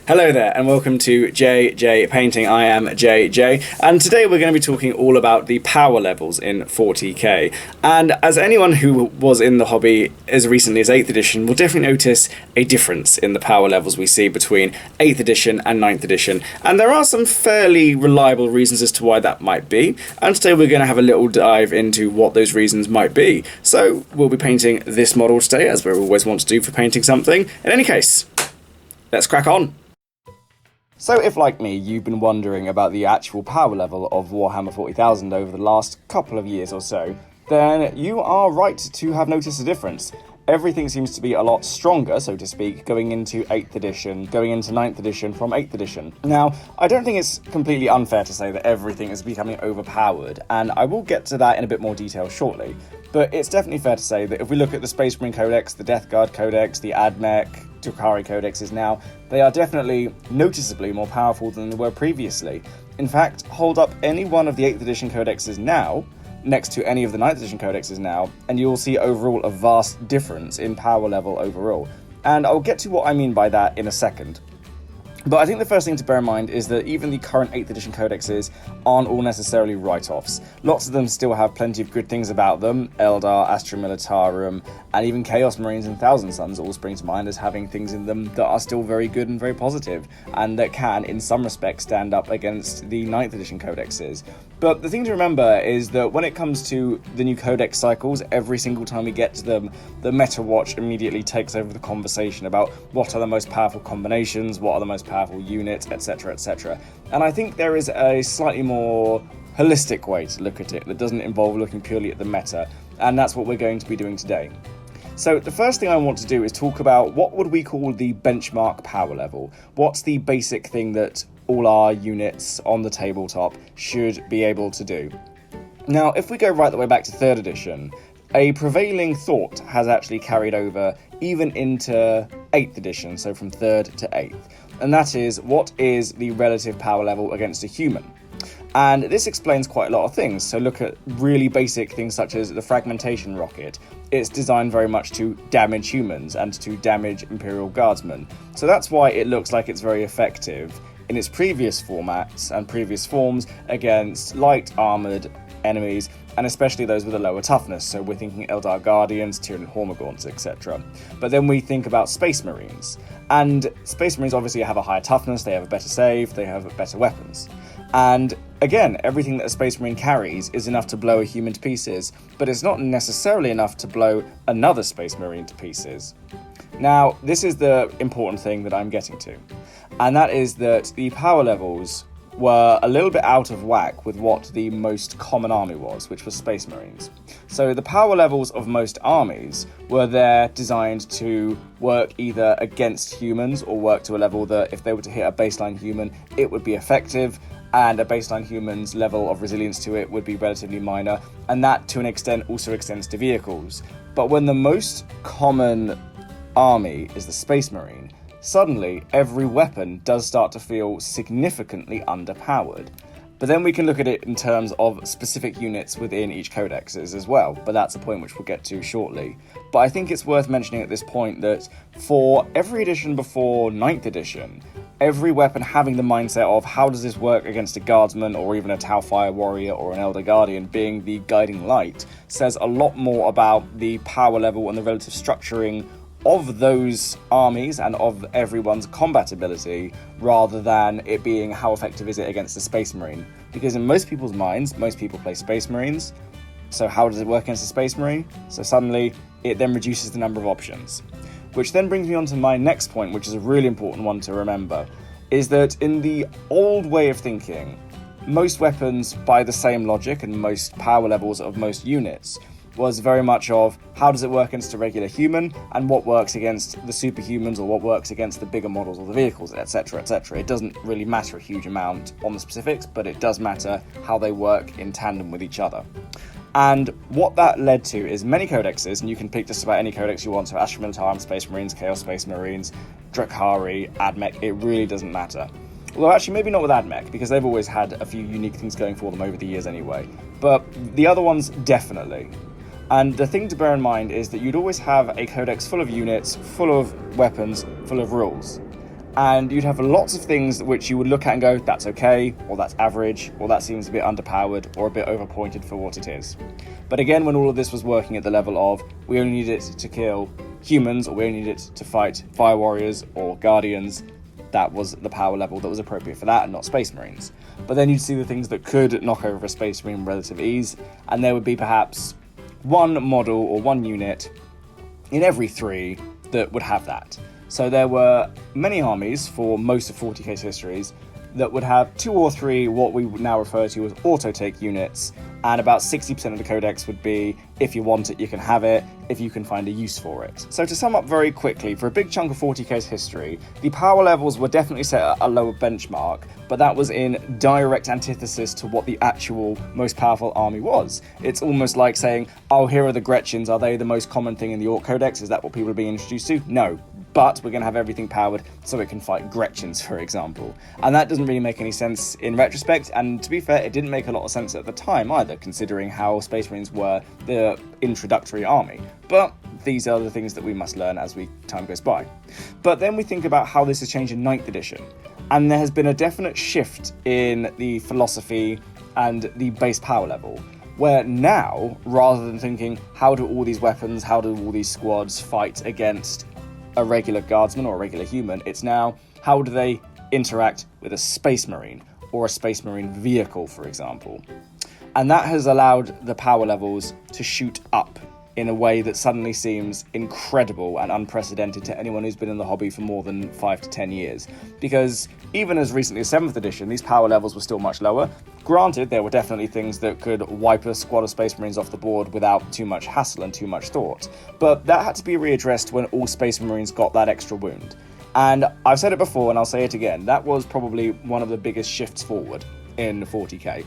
Hello there and welcome to JJ Painting. I am JJ and today we're going to be talking all about the power levels in 40k. And as anyone who was in the hobby as recently as 8th edition will definitely notice a difference in the power levels we see between 8th edition and 9th edition. And there are some fairly reliable reasons as to why that might be. And today we're going to have a little dive into what those reasons might be. So we'll be painting this model today, as we always want to do for painting something. In any case, let's crack on. So if, like me, you've been wondering about the actual power level of Warhammer 40,000 over the last couple of years or so, then you are right to have noticed a difference. Everything seems to be a lot stronger, so to speak, going into 8th edition, going into 9th edition from 8th edition. Now, I don't think it's completely unfair to say that everything is becoming overpowered, and I will get to that in a bit more detail shortly. But it's definitely fair to say that if we look at the Space Marine Codex, the Death Guard Codex, the AdMech, Drukhari codexes now, they are definitely noticeably more powerful than they were previously. In fact, hold up any one of the 8th edition codexes now, next to any of the 9th edition codexes now, and you'll see overall a vast difference in power level overall. And I'll get to what I mean by that in a second. But I think the first thing to bear in mind is that even the current 8th edition codexes aren't all necessarily write-offs. Lots of them still have plenty of good things about them. Eldar, Astra Militarum, and even Chaos Marines and Thousand Suns all spring to mind as having things in them that are still very good and very positive, and that can, in some respects, stand up against the 9th edition codexes. But the thing to remember is that when it comes to the new codex cycles, every single time we get to them, the Meta Watch immediately takes over the conversation about what are the most powerful combinations, what are the most powerful units, etc, etc. And I think there is a slightly more holistic way to look at it that doesn't involve looking purely at the meta, and that's what we're going to be doing today. So the first thing I want to do is talk about what would we call the benchmark power level. What's the basic thing that all our units on the tabletop should be able to do? Now, if we go right the way back to 3rd edition, a prevailing thought has actually carried over even into 8th edition, so from 3rd to 8th, and that is, what is the relative power level against a human? And this explains quite a lot of things. So look at really basic things such as the fragmentation rocket. It's designed very much to damage humans and to damage Imperial Guardsmen. So that's why it looks like it's very effective in its previous formats and previous forms against light armoured enemies, and especially those with a lower toughness. So we're thinking Eldar Guardians, Tyranid Hormagaunts, etc. But then we think about Space Marines. And Space Marines obviously have a higher toughness, they have a better save, they have better weapons. And again, everything that a Space Marine carries is enough to blow a human to pieces, but it's not necessarily enough to blow another Space Marine to pieces. Now, this is the important thing that I'm getting to, and that is that the power levels were a little bit out of whack with what the most common army was, which was Space Marines. So the power levels of most armies were there designed to work either against humans or work to a level that if they were to hit a baseline human, it would be effective, and a baseline human's level of resilience to it would be relatively minor, and that to an extent also extends to vehicles. But when the most common army is the Space Marine, suddenly every weapon does start to feel significantly underpowered. But then we can look at it in terms of specific units within each codexes as well, but that's a point which we'll get to shortly. But I think it's worth mentioning at this point that for every edition before 9th edition, every weapon having the mindset of how does this work against a guardsman or even a Tau Fire warrior or an Elder Guardian being the guiding light says a lot more about the power level and the relative structuring of those armies and of everyone's combat ability, rather than it being how effective is it against a Space Marine. Because in most people's minds, most people play Space Marines, so how does it work against a Space Marine? So suddenly it then reduces the number of options. Which then brings me on to my next point, which is a really important one to remember, is that in the old way of thinking, most weapons, by the same logic and most power levels of most units, was very much of how does it work against a regular human and what works against the superhumans or what works against the bigger models of the vehicles, etc, etc. It doesn't really matter a huge amount on the specifics, but it does matter how they work in tandem with each other. And what that led to is many codexes, and you can pick just about any codex you want, so Astra Militarum, Space Marines, Chaos Space Marines, Drukhari, AdMech, it really doesn't matter. Although actually maybe not with AdMech, because they've always had a few unique things going for them over the years anyway. But the other ones, definitely. And the thing to bear in mind is that you'd always have a codex full of units, full of weapons, full of rules. And you'd have lots of things which you would look at and go, that's okay, or that's average, or that seems a bit underpowered, or a bit overpointed for what it is. But again, when all of this was working at the level of, we only need it to kill humans, or we only need it to fight fire warriors or guardians, that was the power level that was appropriate for that, and not Space Marines. But then you'd see the things that could knock over a Space Marine with relative ease, and there would be perhaps one model or one unit in every 3 that would have that. So there were many armies for most of 40k's histories that would have 2 or 3 what we would now refer to as auto-take units, and about 60% of the codex would be, if you want it, you can have it, if you can find a use for it. So to sum up very quickly, for a big chunk of 40k's history, the power levels were definitely set at a lower benchmark, but that was in direct antithesis to what the actual most powerful army was. It's almost like saying, oh, here are the Gretchens, are they the most common thing in the Orc Codex? Is that what people are being introduced to? No. But we're going to have everything powered so it can fight Gretchens, for example. And that doesn't really make any sense in retrospect, and to be fair, it didn't make a lot of sense at the time either, considering how Space Marines were the introductory army. But these are the things that we must learn as time goes by. But then we think about how this has changed in 9th edition, and there has been a definite shift in the philosophy and the base power level, where now, rather than thinking, how do all these weapons, how do all these squads fight against a regular guardsman or a regular human, it's now, how do they interact with a Space Marine or a Space Marine vehicle, for example. And that has allowed the power levels to shoot up in a way that suddenly seems incredible and unprecedented to anyone who's been in the hobby for more than 5 to 10 years. Because even as recently as 7th edition, these power levels were still much lower. Granted, there were definitely things that could wipe a squad of Space Marines off the board without too much hassle and too much thought. But that had to be readdressed when all Space Marines got that extra wound. And I've said it before and I'll say it again, that was probably one of the biggest shifts forward in 40k.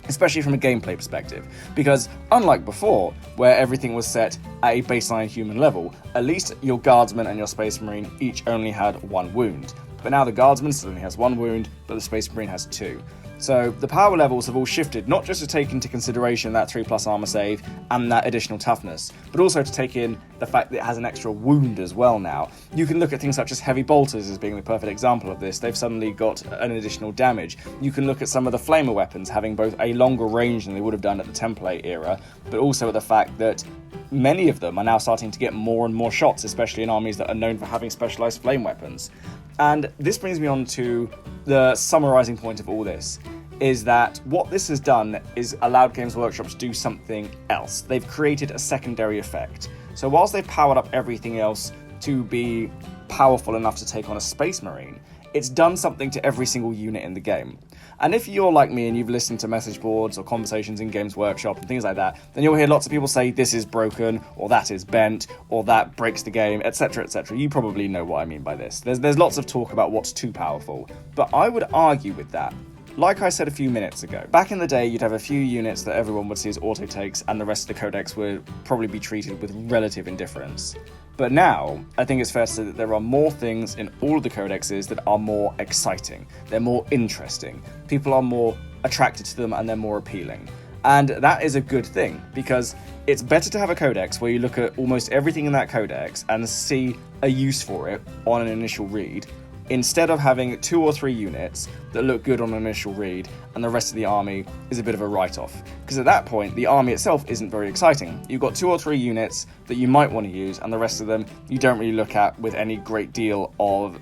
Especially from a gameplay perspective, because unlike before, where everything was set at a baseline human level, at least your Guardsman and your Space Marine each only had 1 wound. But now the Guardsman still only has 1 wound, but the Space Marine has 2. So the power levels have all shifted, not just to take into consideration that 3+ armor save and that additional toughness, but also to take in the fact that it has an extra wound as well now. You can look at things such as heavy bolters as being the perfect example of this. They've suddenly got an additional damage. You can look at some of the flamer weapons having both a longer range than they would have done at the template era, but also at the fact that many of them are now starting to get more and more shots, especially in armies that are known for having specialized flame weapons. And this brings me on to the summarizing point of all this, is that what this has done is allowed Games Workshop to do something else. They've created a secondary effect. So whilst they've powered up everything else to be powerful enough to take on a Space Marine, it's done something to every single unit in the game. And if you're like me and you've listened to message boards or conversations in Games Workshop and things like that, then you'll hear lots of people say this is broken, or that is bent, or that breaks the game, etc, etc. You probably know what I mean by this. There's lots of talk about what's too powerful, but I would argue with that. Like I said a few minutes ago, back in the day you'd have a few units that everyone would see as auto-takes and the rest of the codex would probably be treated with relative indifference. But now, I think it's fair to say that there are more things in all of the codexes that are more exciting, they're more interesting, people are more attracted to them and they're more appealing. And that is a good thing, because it's better to have a codex where you look at almost everything in that codex and see a use for it on an initial read, instead of having 2 or 3 units that look good on an initial read and the rest of the army is a bit of a write-off. Because at that point, the army itself isn't very exciting. You've got 2 or 3 units that you might want to use, and the rest of them you don't really look at with any great deal of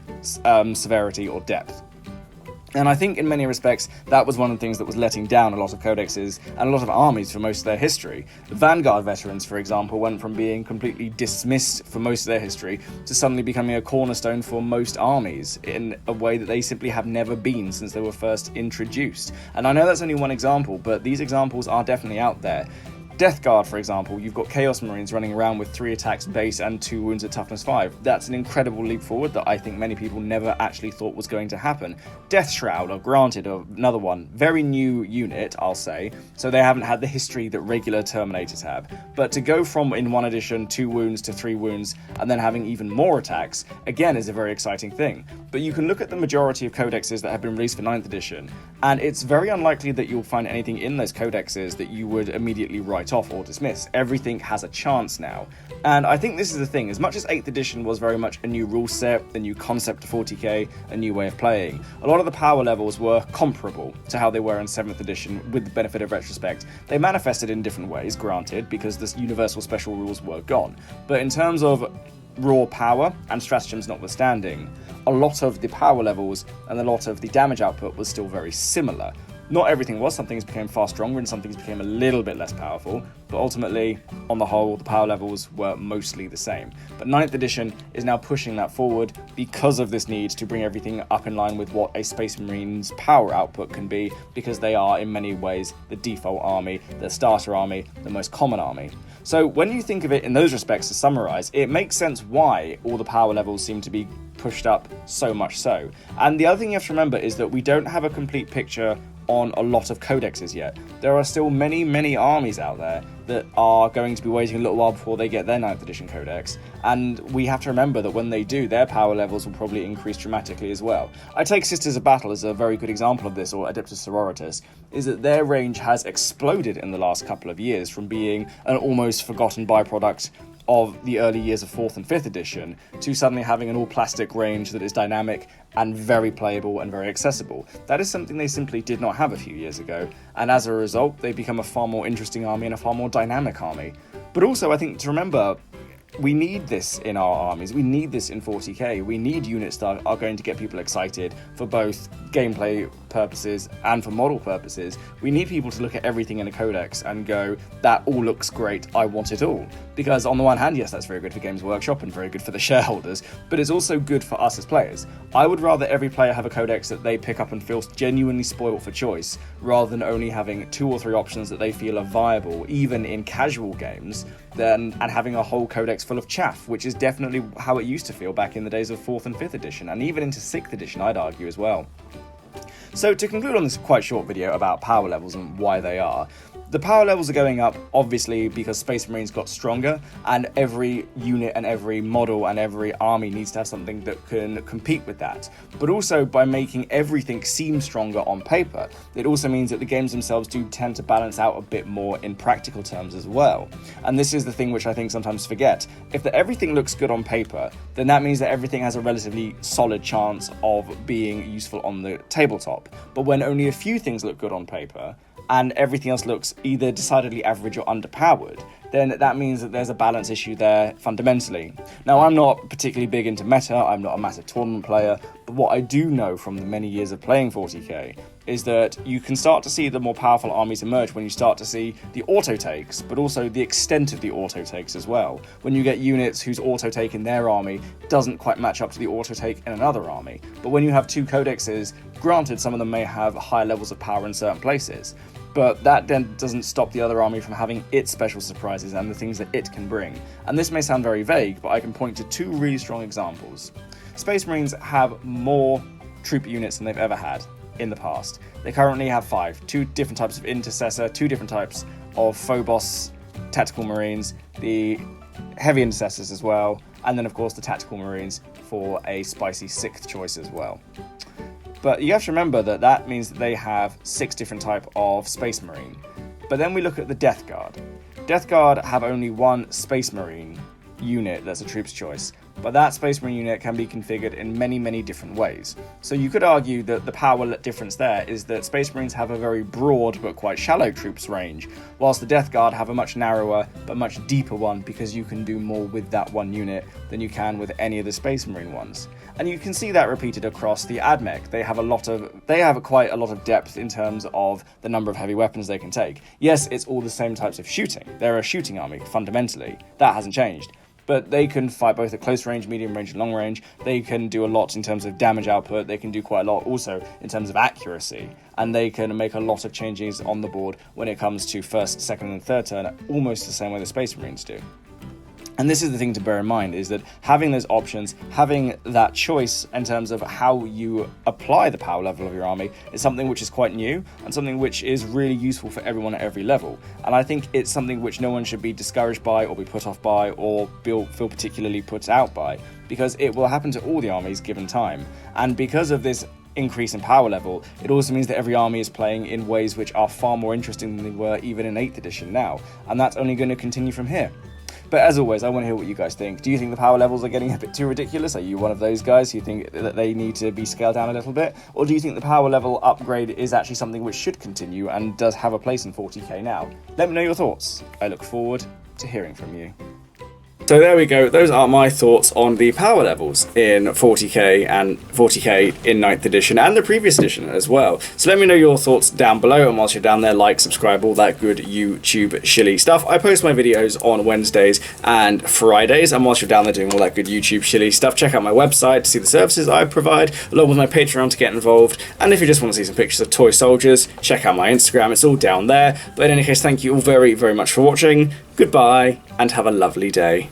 severity or depth. And I think in many respects, that was one of the things that was letting down a lot of codexes and a lot of armies for most of their history. The Vanguard veterans, for example, went from being completely dismissed for most of their history to suddenly becoming a cornerstone for most armies in a way that they simply have never been since they were first introduced. And I know that's only one example, but these examples are definitely out there. Death Guard, for example, you've got Chaos Marines running around with 3 attacks base and 2 wounds at toughness 5. That's an incredible leap forward that I think many people never actually thought was going to happen. Death Shroud, or granted, another one, very new unit, I'll say, so they haven't had the history that regular Terminators have. But to go from, in one edition, 2 wounds to 3 wounds, and then having even more attacks, again is a very exciting thing. But you can look at the majority of codexes that have been released for 9th edition, and it's very unlikely that you'll find anything in those codexes that you would immediately write write off or dismiss. Everything has a chance now. And I think this is the thing, as much as 8th edition was very much a new rule set, a new concept to 40k, a new way of playing, a lot of the power levels were comparable to how they were in 7th edition with the benefit of retrospect. They manifested in different ways, granted, because the universal special rules were gone. But in terms of raw power and stratagems notwithstanding, a lot of the power levels and a lot of the damage output was still very similar. Not everything was, some things became far stronger and some things became a little bit less powerful, but ultimately, on the whole, the power levels were mostly the same. But 9th edition is now pushing that forward because of this need to bring everything up in line with what a Space Marine's power output can be, because they are in many ways the default army, the starter army, the most common army. So when you think of it in those respects, to summarise, it makes sense why all the power levels seem to be pushed up so much so. And the other thing you have to remember is that we don't have a complete picture on a lot of codexes yet. There are still many armies out there that are going to be waiting a little while before they get their 9th edition codex, and we have to remember that when they do, their power levels will probably increase dramatically as well. I take Sisters of Battle as a very good example of this, or Adeptus Sororitas, is that their range has exploded in the last couple of years from being an almost forgotten byproduct of the early years of 4th and 5th edition to suddenly having an all-plastic range that is dynamic and very playable and very accessible. That is something they simply did not have a few years ago, and as a result, they've become a far more interesting army and a far more dynamic army. But also, I think to remember, we need this in our armies, we need this in 40k, we need units that are going to get people excited for both gameplay purposes and for model purposes. We need people to look at everything in a codex and go, that all looks great, I want it all. Because on the one hand, yes, that's very good for Games Workshop and very good for the shareholders, but it's also good for us as players. I would rather every player have a codex that they pick up and feel genuinely spoiled for choice, rather than only having 2 or 3 options that they feel are viable, even in casual games, and having a whole codex full of chaff, which is definitely how it used to feel back in the days of 4th and 5th edition, and even into 6th edition, I'd argue as well. So to conclude on this quite short video about power levels and why they are, the power levels are going up obviously because Space Marines got stronger, and every unit and every model and every army needs to have something that can compete with that. But also by making everything seem stronger on paper, it also means that the games themselves do tend to balance out a bit more in practical terms as well. And this is the thing which I think sometimes forget. If everything looks good on paper, then that means that everything has a relatively solid chance of being useful on the tabletop. But when only a few things look good on paper, and everything else looks either decidedly average or underpowered, then that means that there's a balance issue there fundamentally. Now, I'm not particularly big into meta, I'm not a massive tournament player, but what I do know from the many years of playing 40k is that you can start to see the more powerful armies emerge when you start to see the auto takes, but also the extent of the auto takes as well. When you get units whose auto take in their army doesn't quite match up to the auto take in another army. But when you have 2 codexes, granted some of them may have higher levels of power in certain places, but that then doesn't stop the other army from having its special surprises and the things that it can bring. And this may sound very vague, but I can point to 2 really strong examples. Space Marines have more troop units than they've ever had in the past. They currently have 5, 2 different types of Intercessor, 2 different types of Phobos Tactical Marines, the Heavy Intercessors as well, and then of course the Tactical Marines for a spicy 6th choice as well. But you have to remember that that means that they have 6 different types of Space Marine. But then we look at the Death Guard. Death Guard have only 1 Space Marine unit that's a troop's choice, but that Space Marine unit can be configured in many different ways. So you could argue that the power difference there is that Space Marines have a very broad but quite shallow troops range, whilst the Death Guard have a much narrower but much deeper one, because you can do more with that one unit than you can with any of the Space Marine ones. And you can see that repeated across the AdMech. They have quite a lot of depth in terms of the number of heavy weapons they can take. Yes, it's all the same types of shooting. They're a shooting army, fundamentally. That hasn't changed. But they can fight both at close range, medium range, and long range. They can do a lot in terms of damage output. They can do quite a lot also in terms of accuracy. And they can make a lot of changes on the board when it comes to first, second, and third turn, almost the same way the Space Marines do. And this is the thing to bear in mind, is that having those options, having that choice in terms of how you apply the power level of your army is something which is quite new and something which is really useful for everyone at every level. And I think it's something which no one should be discouraged by or be put off by or feel particularly put out by, because it will happen to all the armies given time. And because of this increase in power level, it also means that every army is playing in ways which are far more interesting than they were even in 8th edition now, and that's only going to continue from here. But as always, I want to hear what you guys think. Do you think the power levels are getting a bit too ridiculous? Are you one of those guys who think that they need to be scaled down a little bit? Or do you think the power level upgrade is actually something which should continue and does have a place in 40k now? Let me know your thoughts. I look forward to hearing from you. So there we go, those are my thoughts on the power levels in 40k and 40k in 9th edition and the previous edition as well. So let me know your thoughts down below, and whilst you're down there, like, subscribe, all that good YouTube shilly stuff. I post my videos on Wednesdays and Fridays, and whilst you're down there doing all that good YouTube shilly stuff, check out my website to see the services I provide, along with my Patreon to get involved, and if you just want to see some pictures of toy soldiers, check out my Instagram, it's all down there. But in any case, thank you all very, very much for watching, goodbye, and have a lovely day.